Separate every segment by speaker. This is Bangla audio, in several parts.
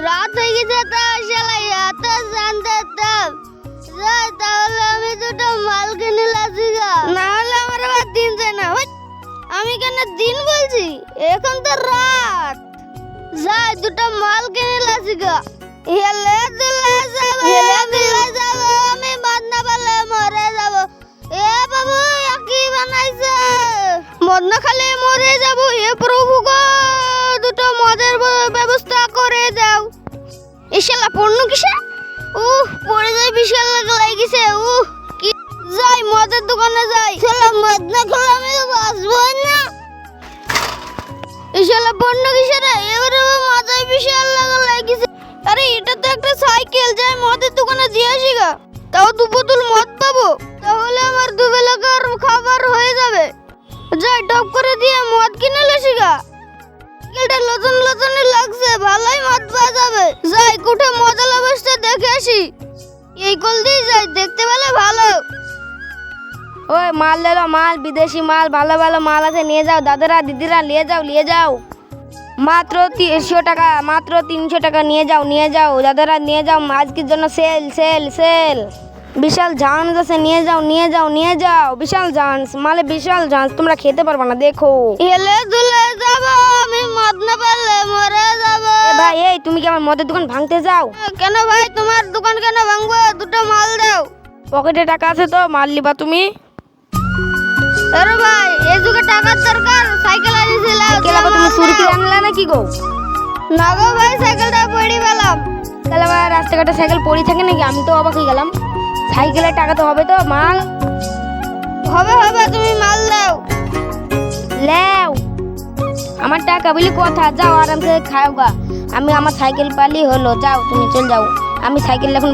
Speaker 1: রাত হয়ে গেছে তা শালাই এত জানতে যাই তাহলে আমি দুটো মাল কিনে লাসি গা, না হলে আমার আবার দিন যায় না। আমি কেন দিন বলছি, এখন তো রাত। যাই দুটো মাল কিনে লাসি গা। হেলে দুলে যাব আমি মদ না পারলে মরে যাব। এ বাবু কি বানাইছে, মদ না খেলে মরে যাব। এ প্রভু গো, দুটো মদের ব্যবস্থা করে দাও। ইশালা পণ্য কিসে পড়ে যায়, বিশাল লাগিছে। কি যাই মদের দোকানে যাই, শালা মদ না খেলে আমি বাঁচবো না। ইশালা পণ্য কিসে রে, এবারে মাথায় বিশাল লাগিছে। আরে এটা তো একটা সাইকেল, যাই মদের দোকানে দিয়ে আসি গা, তাও 2 বোতল মদ পাবো, তাহলে আমার 2 বেলাকার খাবার হয়ে যাবে। যাই টপ করে দিয়ে মদ কিনে লেসি গা। সাইকেলটা লতন লতন লাগছে, ভালোই মদ পাওয়া যাবে। যাই কুঠে মজার অবস্থা দেখে আসি। এই কল দিয়ে যাই, দেখতে পেলে ভালো।
Speaker 2: ওই মাল লেলো, মাল বিদেশি মাল, ভালো ভালো মাল আছে, নিয়ে যাও দাদারা দিদিরা, নিয়ে যাও মাত্র 300 টাকা, মাত্র 300 টাকা নিয়ে যাও দাদারা, নিয়ে যাও। আজকের জন্য সেল বিশাল ঝান্স আছে, নিয়ে যাও বিশাল ঝান্স, মালে বিশাল ঝান্স, তোমরা খেতে পারবে না। দেখো
Speaker 1: হেলে দুলে যাব, আমি মদ না পারলে মরে যাব।
Speaker 2: ভাই এই তুমি কি আমার মদের দোকান ভাঙতে যাও?
Speaker 1: কেন ভাই, তোমার দোকান কেন ভাঙবো? দুটো মাল দাও।
Speaker 2: পকেটে টাকা আছে তো, মাল লিবা তুমি?
Speaker 1: আরে ভাই এই যুগে টাকার দরকার, সাইকেল আনিছিলাম।
Speaker 2: তুমি চুরি করে আনলা নাকি গো?
Speaker 1: না গো ভাই, সাইকেলটা পড়ে গেলাম।
Speaker 2: তাহলে আবার রাস্তাঘাটে সাইকেল পড়ে থাকে নাকি? আমি তো অবাক হয়ে গেলাম। সাইকেলের টাকা তো হবে তো, মাল
Speaker 1: হবে, তুমি মাল দাও।
Speaker 2: লেও আমার টাকা বলি কথা, যাও আরামসে খাও গা। আমি আমার সাইকেল পালি হলো, যাও তুমি চল যাও। আমি সাইকেল এখন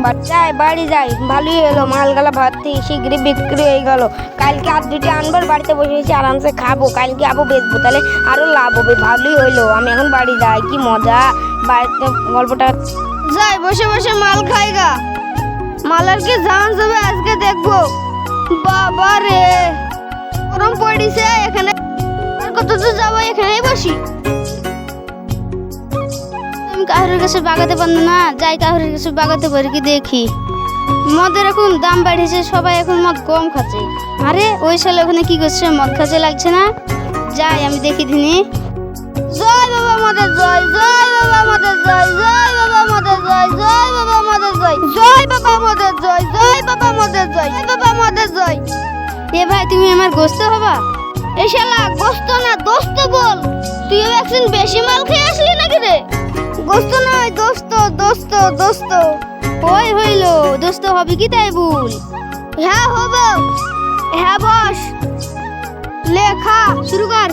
Speaker 2: বাড়ি যাই। ভালোই হলো, মালগালা ভর্তি, শীঘ্রই বিক্রি হয়ে গেল। কালকে আর 2টি আনবার, বাড়িতে বসে আরামসে খাবো, কালকে আবো বেচবো, তাহলে আরো লাভ হবে। ভালোই হলো, আমি এখন বাড়ি যাই। কি মজা, বাড়িতে গল্পটা
Speaker 1: যাই বসে বসে মাল খাই গা। মালের কি জান যাবে আজকে দেখবো। বাবা রে গরম পড়িছে, এখানে আর কত দূর যাবো, এখানেই বসি। আমি কাহুরের কাছে বাগাতে পারবো না, যাই কাহুরের কাছে বাগাতে পারি কি দেখি। মদের এখন দাম বাড়িয়েছে, সবাই এখন মদ কম খাচ্ছে। আরে ওই শালা ওখানে কি করছে, মদ খাচ্ছে লাগছে না? যাই আমি দেখি দিনি। জয় বাবা মদের জয়, জয় বাবা মদের জয়, জয় বাবা মদের জয়, জয় বাবা মদের জয়, জয় বাবা মদের জয়, জয় বাবা মদের জয়, জয় বাবা মদের জয়। এ ভাই তুমি আমার গোস্ত হবা? এ শালা গোস্ত না দোস্ত বল। তুই একদিন বেশি মাল খেয়ে আসলি নাকি রে? গোস্ত নয় দোস্ত, দোস্ত। ওই হইলো দোস্ত হবে কি তাই বল? হ্যাঁ হবো। হ্যাঁ বস, লেখা শুরু কর।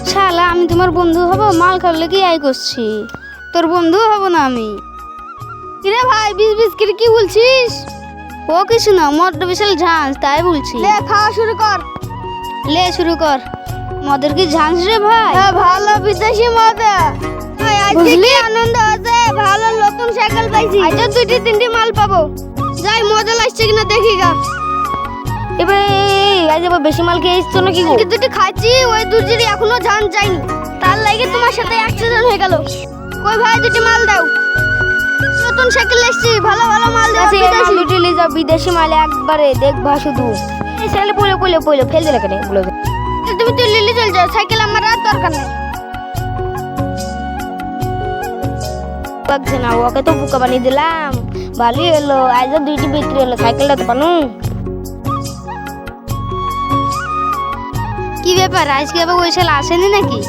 Speaker 1: শালা আমি তোমার বন্ধু হব? মাল খাওয়ালে কি আই করছি, তোর বন্ধু হব না আমি। কিরে ভাই বিষ করে কি বলছিস? ও কিছু না, মদটা বিশাল ঝাঁস তাই বলছি। লে খাওয়া শুরু কর। লে শুরু কর। মদের কি ঝাঁস রে ভাই? হ্যাঁ ভালো বিদেশি মদ। বুঝলি আনন্দ আছে, ভালো নতুন সাইকেল পাইছি। আজ 2টি 3টি মাল পাবো। যাই মজা লাগছে কিনা দেখি গা।
Speaker 2: এবার আজ আবার বেশি মাল খেয়ে এসছো নাকি গো?
Speaker 1: 2টি খাচ্ছি, ওই দুজির এখনো ঝান যায়নি, তার লাগে তোমার সাথে অ্যাক্সিডেন্ট হয়ে গেল। কই ভাই 2টি মাল দাও। নতুন সাইকেল এসেছি, ভালো মাল দাও।
Speaker 2: বিদেশি 2টি নিয়ে যাও, বিদেশি মাল একবারে দেখবা শুধু। এই সাইকেল পড়লে ফেল দিলে কেন বলো?
Speaker 1: তুমি তো লিলি চল যাও, সাইকেল আমার আর দরকার নেই।
Speaker 2: লাগছে না, ওকে তো বুকা বানিয়ে দিলাম। ভালোই হলো, আজ 2টি বিক্রি হলো, সাইকেলটা তো পানু।
Speaker 1: কি ব্যাপার, আজকে আবার ওই শালা আসেনি নাকি?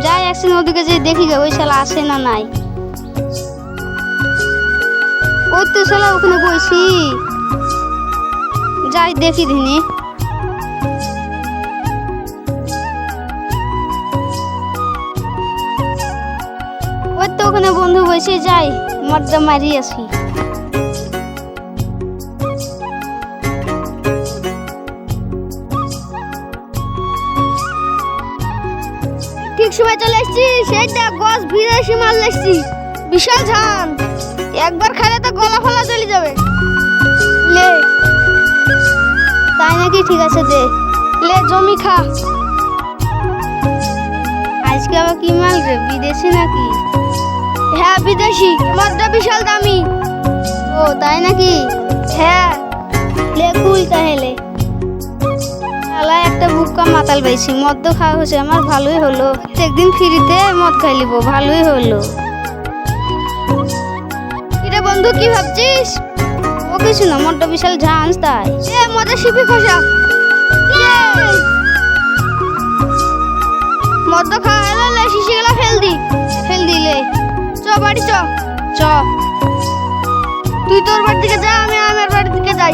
Speaker 1: যাই একদিন ওদিকে যে দেখি গে, ওই শালা আসে না নাই। ওই তো শালা ওখানে বসি, যাই দেখি দিনি। ওই তো ওখানে বন্ধু বসে, যাই মদটা মারি আসি। ঠিক সময় চলে এসছি, সেইটা গছ বিদেশি মাল এসছি, বিশাল ঝান। একবার খেলে তো গলা ফলা চলে যাবে। লে তাই নাকি? ঠিক আছে দে, লে জমি খা। আজকে আবার কি মাল রে, বিদেশি নাকি?
Speaker 2: হ্যাঁ বিদেশি, মদটা বিশাল দামি।
Speaker 1: ও তাই নাকি?
Speaker 2: হ্যাঁ
Speaker 1: লে কুল তাহলে। শালা একটা বুক্কা মাতাল পাইছি, মদ তো খাওয়া হয়েছে আমার, ভালোই হলো। একদিন ফ্রিতে মদ খাই লিব, ভালোই হলো।
Speaker 2: কিরে বন্ধু কি ভাবছিস?
Speaker 1: ও কিছু না, মদটা বিশাল ঝাঁজ তাই।
Speaker 2: এ মদের শিপি খসা। মদ খাওয়া হলো, লে শিশিগুলো ফেল দি।
Speaker 1: ফেল দিলে
Speaker 2: চ বাড়ি চ।
Speaker 1: চ।
Speaker 2: তুই তোর বাড়ি থেকে যা, আমি আমার বাড়ি থেকে যাই।